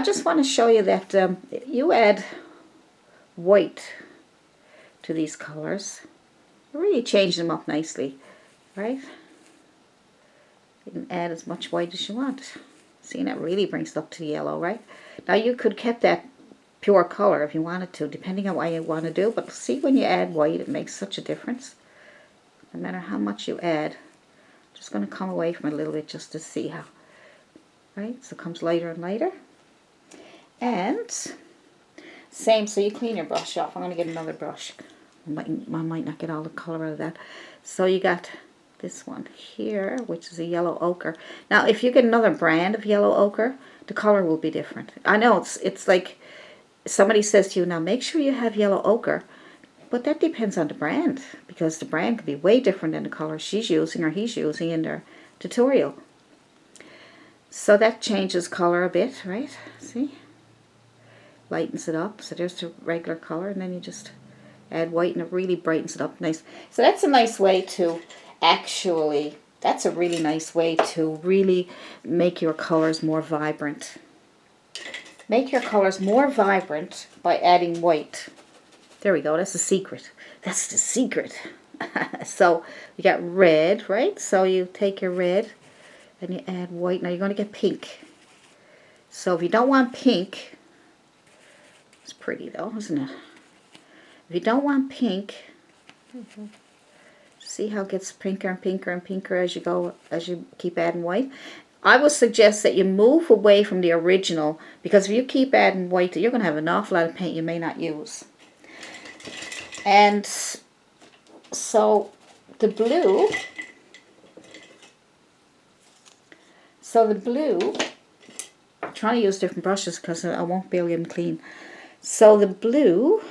just want to show you that you add white to these colors. Really change them up nicely, right? You can add as much white as you want. See, that really brings it up to yellow, right? Now you could keep that pure color if you wanted to, depending on what you want to do. But see, when you add white, it makes such a difference. No matter how much you add. I'm just going to come away from it a little bit just to see how. Right? So it comes lighter and lighter. And same, so you clean your brush off. I'm going to get another brush. I might not get all the color out of that. So you got this one here, which is a yellow ochre. Now, if you get another brand of yellow ochre, the color will be different. I know it's like somebody says to you, now make sure you have yellow ochre, but that depends on the brand, because the brand could be way different than the color she's using or he's using in their tutorial. So that changes color a bit, right? See? Lightens it up. So there's the regular color, and then you just add white and it really brightens it up nice. So that's a nice way to actually, that's a really nice way to really make your colors more vibrant. Make your colors more vibrant by adding white. There we go, that's the secret. That's the secret. So you got red, right? So you take your red and you add white. Now you're going to get pink. So if you don't want pink, it's pretty though, isn't it? If you don't want pink, see how it gets pinker and pinker and pinker as you go, as you keep adding white? I would suggest that you move away from the original, because if you keep adding white, you're going to have an awful lot of paint you may not use. And so the blue, I'm trying to use different brushes because I won't be able to get them clean. So the blue,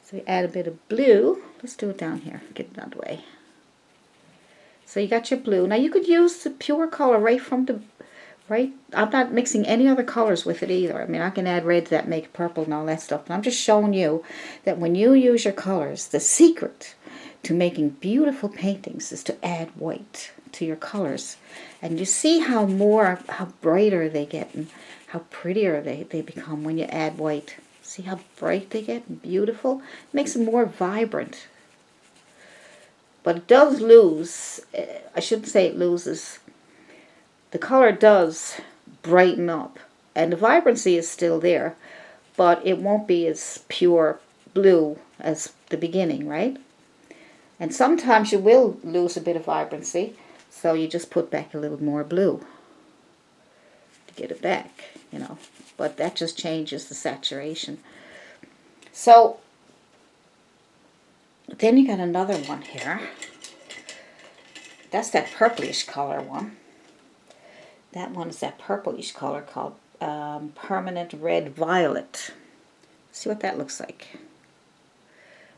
so we add a bit of blue. Let's do it down here. Get it out of the way. So you got your blue. Now you could use the pure color right from the, right? I'm not mixing any other colors with it either. I mean, I can add red to that, make purple and all that stuff. But I'm just showing you that when you use your colors, the secret to making beautiful paintings is to add white to your colors. And you see how brighter they get and how prettier they become when you add white. See how bright they get and beautiful? It makes them more vibrant. But it does lose, I shouldn't say it loses, the color does brighten up. And the vibrancy is still there, but it won't be as pure blue as the beginning, right? And sometimes you will lose a bit of vibrancy, so you just put back a little more blue to get it back, you know. But that just changes the saturation. So then you got another one here. That's that purplish color one. That one is that purplish color called Permanent Red Violet. See what that looks like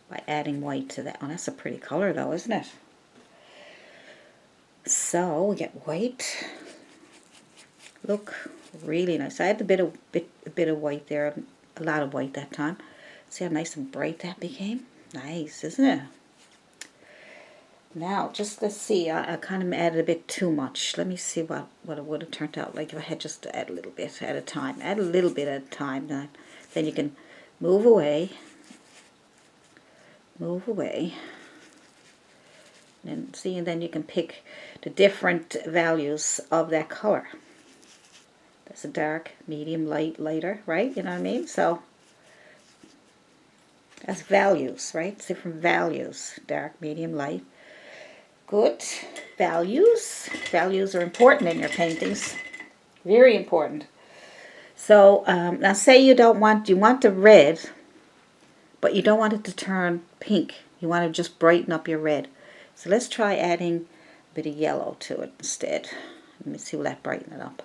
by adding white to that one. That's a pretty color though, isn't it? So we get white. Look, really nice. I had a bit of white there, a lot of white that time. See how nice and bright that became? Nice, isn't it? Now, just let's see. I kind of added a bit too much. Let me see what it would have turned out like if I had just to add a little bit at a time. Add a little bit at a time. Then you can move away. Move away. And see, and then you can pick the different values of that color. That's a dark, medium, light, lighter, right? You know what I mean? So that's values, right? It's different values. Dark, medium, light. Good. Values. Values are important in your paintings. Very important. So now say you want the red, but you don't want it to turn pink. You want to just brighten up your red. So let's try adding a bit of yellow to it instead. Let me see, will that brighten it up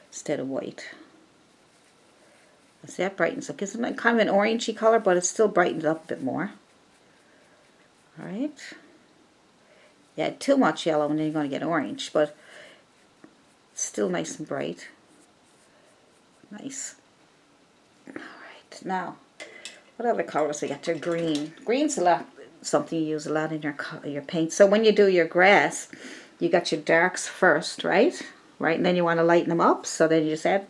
instead of white. See, that brightens up. It's kind of an orangey color, but it still brightens up a bit more. Alright. Yeah, too much yellow and then you're going to get orange, but it's still nice and bright. Nice. Alright, now, what other colors we got there? Green. Green's something you use a lot in your paint. So when you do your grass, you got your darks first, right? Right, and then you want to lighten them up, so then you just add,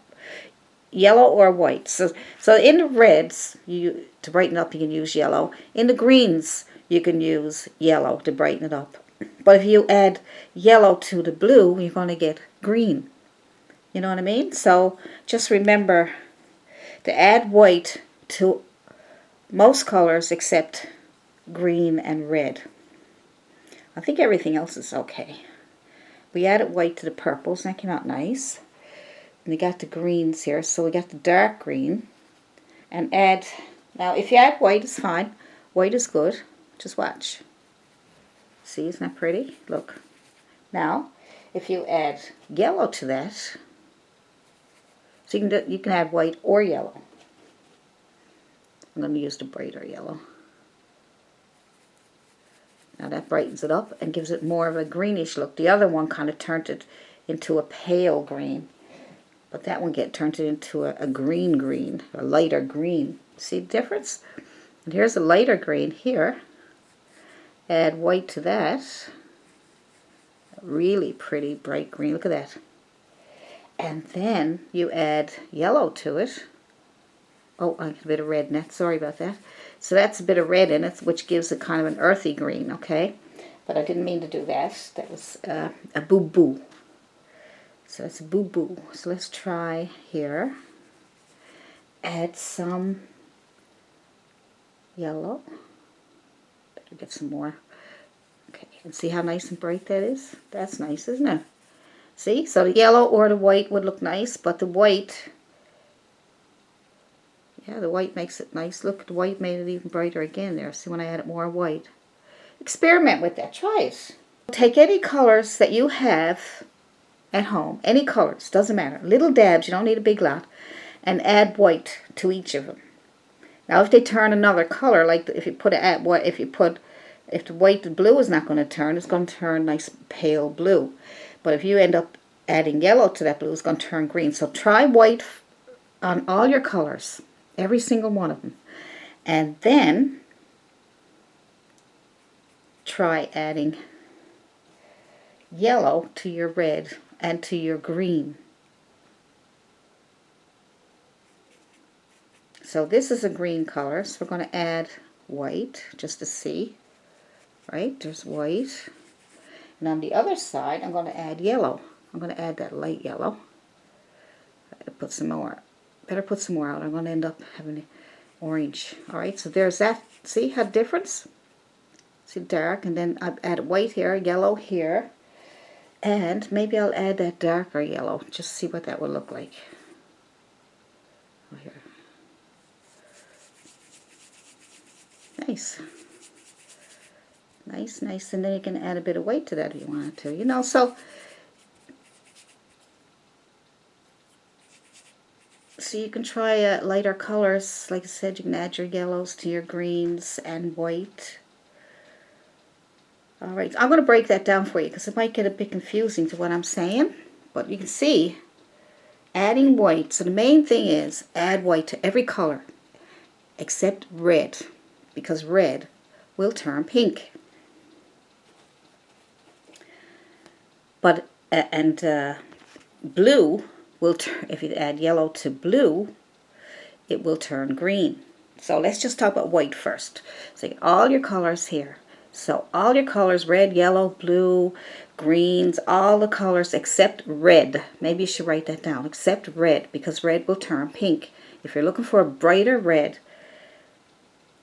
yellow or white. So in the reds, to brighten up, you can use yellow. In the greens, you can use yellow to brighten it up. But if you add yellow to the blue, you're going to get green. You know what I mean? So just remember to add white to most colors except green and red. I think everything else is okay. We added white to the purples, that came out nice. And we got the greens here, so we got the dark green. And add, now if you add white, it's fine. White is good. Just watch. See, isn't that pretty? Look. Now, if you add yellow to that, so you can add white or yellow. I'm going to use the brighter yellow. Now that brightens it up and gives it more of a greenish look. The other one kind of turned it into a pale green. But that one turned it into a green, a lighter green. See the difference? And here's a lighter green here. Add white to that. Really pretty bright green. Look at that. And then you add yellow to it. Oh, I got a bit of red in it. Sorry about that. So that's a bit of red in it, which gives it kind of an earthy green, okay? But I didn't mean to do that. That was a boo-boo. So it's a boo-boo. So let's try here. Add some yellow. Better get some more. Okay, and see how nice and bright that is? That's nice, isn't it? See? So the yellow or the white would look nice, but the white... Yeah, the white makes it nice. Look, the white made it even brighter again there. See when I added more white. Experiment with that. Try it. Take any colors that you have at home. Any colors. Doesn't matter. Little dabs. You don't need a big lot. And add white to each of them. Now if they turn another color, like if you put if the white and blue is not going to turn, it's going to turn nice pale blue. But if you end up adding yellow to that blue, it's going to turn green. So try white on all your colors. Every single one of them. And then try adding yellow to your red and to your green. So this is a green color, so we're going to add white just to see. Right? There's white. And on the other side, I'm going to add yellow. I'm going to add that light yellow. I gotta put some more. Better put some more out. I'm going to end up having orange. Alright, so there's that. See how difference? See dark, and then I've added white here, yellow here. And maybe I'll add that darker yellow. Just see what that would look like. Oh, here. Nice. Nice, nice. And then you can add a bit of white to that if you wanted to. You know, so you can try lighter colors. Like I said, you can add your yellows to your greens and white. Alright, I'm going to break that down for you because it might get a bit confusing to what I'm saying. But you can see, adding white. So the main thing is add white to every color except red. Because red will turn pink. But, blue will turn, if you add yellow to blue, it will turn green. So let's just talk about white first. So all your colors here. So all your colors, red, yellow, blue, greens, all the colors except red. Maybe you should write that down. Except red, because red will turn pink. If you're looking for a brighter red,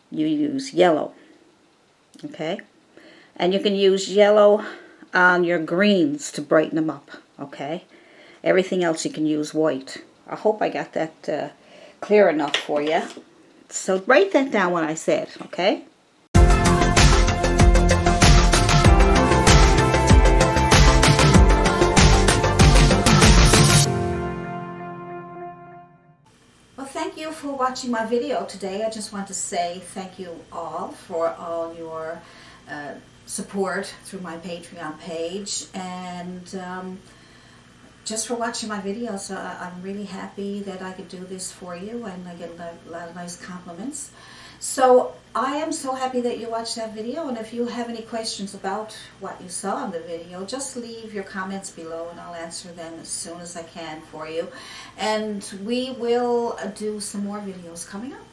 you use yellow. Okay? And you can use yellow on your greens to brighten them up. Okay? Everything else you can use white. I hope I got that clear enough for you. So write that down what I said, okay? Well, thank you for watching my video today. I just want to say thank you all for all your support through my Patreon page, and just for watching my videos. I'm really happy that I could do this for you, and I get a lot of nice compliments. So I am so happy that you watched that video, and if you have any questions about what you saw in the video, just leave your comments below and I'll answer them as soon as I can for you. And we will do some more videos coming up.